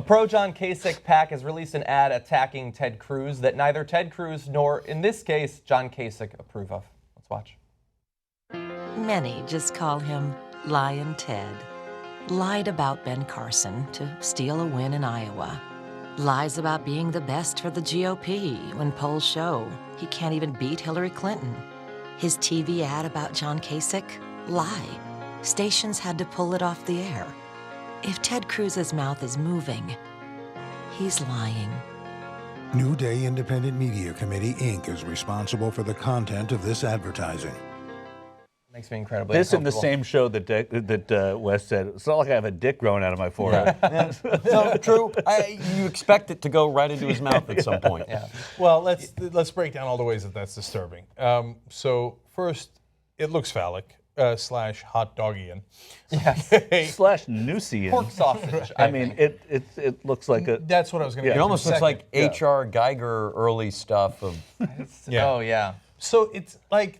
pro-John Kasich PAC has released an ad attacking Ted Cruz that neither Ted Cruz nor, in this case, John Kasich approve of. Let's watch. Many just call him Lyin Ted. Lied about Ben Carson to steal a win in Iowa. Lies about being the best for the GOP when polls show he can't even beat Hillary Clinton. His TV ad about John Kasich? Lie. Stations had to pull it off the air. If Ted Cruz's mouth is moving, he's lying. New Day Independent Media Committee, Inc. is responsible for the content of this advertising. Makes me incredibly This in the same show that Wes said, it's not like I have a dick growing out of my forehead. No, true. You expect it to go right into his mouth at some point. Yeah. Well, let's break down all the ways that that's disturbing. So first, it looks phallic / hot doggian. Yes. Slash Newseum. Pork sausage. I mean, it looks like a... That's what I was going to It get. almost looks like H.R. Geiger early stuff of... Yeah. Oh, yeah. So it's like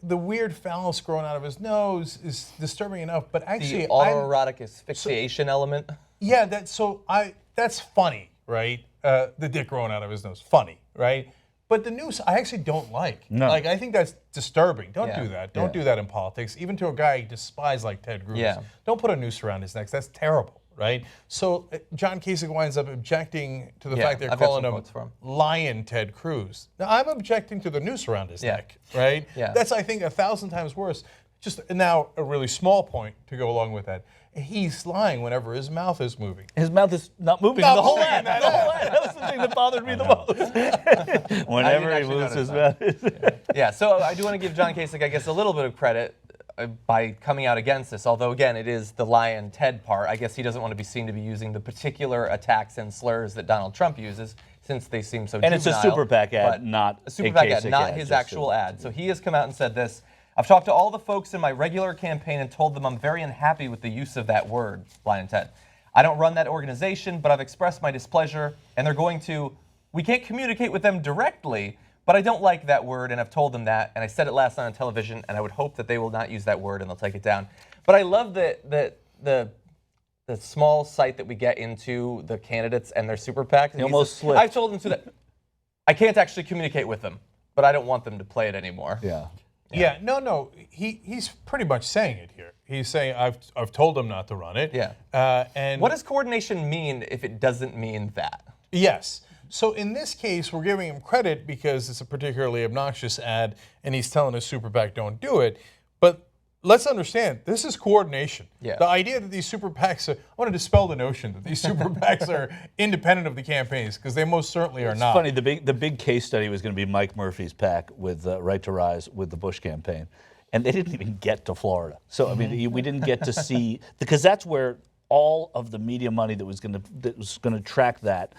the weird phallus growing out of his nose is disturbing enough, but actually, The autoerotic asphyxiation element. yeah, that's funny, right? The dick growing out of his nose, funny, right? But the news, I actually don't like. No. Like, I think that's disturbing. Don't Yeah. do that. Don't do that in politics, even to a guy you despise like Ted Cruz. Yeah. Don't put a noose around his neck. That's terrible, right? So John Kasich winds up objecting to the Yeah, fact they're I've got calling some him quotes for him. Lyin Ted Cruz. Now, I'm objecting to the noose around his Yeah. neck, right? Yeah. That's, I think, 1,000 times worse. Just now, a really small point to go along with that. He's lying whenever his mouth is moving. His mouth is not moving. Not The whole moving ad. in that The whole ad. That was the thing that bothered me the most. Whenever he actually moves his notice mouth. Yeah, so I do want to give John Kasich, I guess, a little bit of credit by coming out against this, although, again, it is the Lyin Ted part. I guess he doesn't want to be seen to be using the particular attacks and slurs that Donald Trump uses, since they seem so And it's a juvenile, Super-Pac ad, but not a Super-Pac a ad, Kasich not ad, his just actual ad. So he has come out and said this. I've talked to all the folks in my regular campaign and told them I'm very unhappy with the use of that word, Lyin Ted. I don't run that organization, but I've expressed my displeasure, and they're going to, we can't communicate with them directly, but I don't like that word, and I've told them that, and I said it last night on television, and I would hope that they will not use that word and they'll take it down. But I love the small sight that we get into the candidates and their super PACs. He almost slipped. I've told them to that. I can't actually communicate with them, but I don't want them to play it anymore. Yeah. Yeah, no, he's pretty much saying it here. He's saying, I've told him not to run it. Yeah. And What does coordination mean if it doesn't mean that? yes. So in this case, we're giving him credit because it's a particularly obnoxious ad, and he's telling his super PAC don't do it. But let's understand, this is coordination. Yeah. The idea that these super PACs I want to dispel the notion that these super PACs are independent of the campaigns, because they most certainly are not. Funny, the big case study was going to be Mike Murphy's PAC with Right to Rise with the Bush campaign, and they didn't even get to Florida. So I mean, we didn't get to see, because that's where all of the media money that was going to track that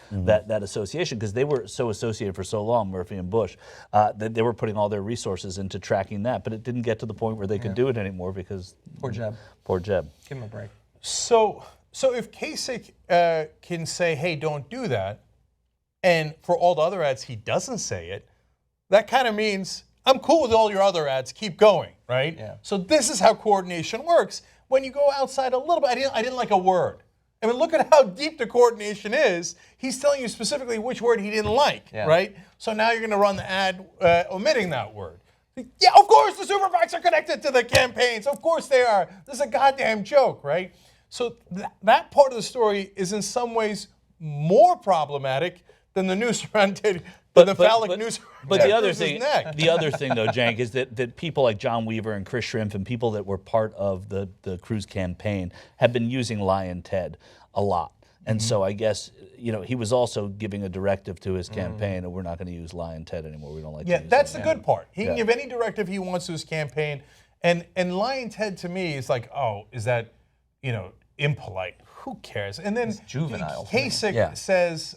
association, because they were so associated for so long, Murphy and Bush, that they were putting all their resources into tracking that, but it didn't get to the point where they could do it anymore because Poor Jeb. Poor Jeb. Give him a break. So if Kasich can say, hey, don't do that, and for all the other ads he doesn't say it, that kind of means I'm cool with all your other ads, keep going, right? Yeah. So this is how coordination works. When you go outside a little bit, I didn't like a word. I mean, look at how deep the coordination is. He's telling you specifically which word he didn't like, right? So now you're going to run the ad omitting that word. Yeah, of course the super PACs are connected to the campaigns. Of course they are. This is a goddamn joke, right? So that part of the story is in some ways more problematic than the noose around Ted, the phallic noose around But Ted the other Cruz's thing, neck. the other thing though, Cenk, is that people like John Weaver and Chris Schrimpf and people that were part of the Cruz campaign have been using Lyin Ted a lot. And so I guess, he was also giving a directive to his campaign, and we're not going to use Lyin Ted anymore. We don't like to use that's him. the good part. He can give any directive he wants to his campaign. And Lyin Ted to me is like, oh, is that, impolite? Who cares? And then juvenile. Kasich says,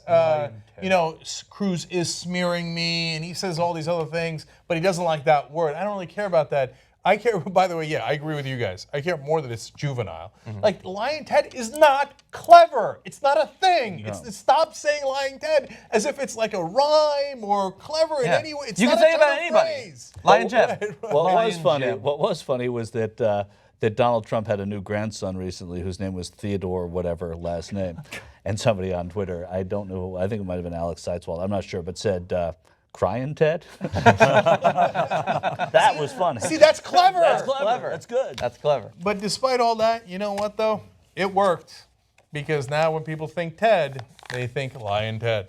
Cruz is smearing me, and he says all these other things, but he doesn't like that word. I don't really care about that. I care, by the way, I agree with you guys. I care more that it's juvenile. Like, Lyin Ted is not clever. It's not a thing. No. Stop saying Lyin Ted as if it's like a rhyme or clever in any way. It's you not can say a about turn of anybody. phrase. Lyin Jeb. What was funny was that that Donald Trump had a new grandson recently whose name was Theodore whatever last name. And somebody on Twitter, I don't know, I think it might have been Alex Seitzwald, I'm not sure, but said, Crying Ted? That was funny. See, that's clever. That's clever. That's good. That's clever. But despite all that, you know what though? It worked. Because now when people think Ted, they think Lyin Ted.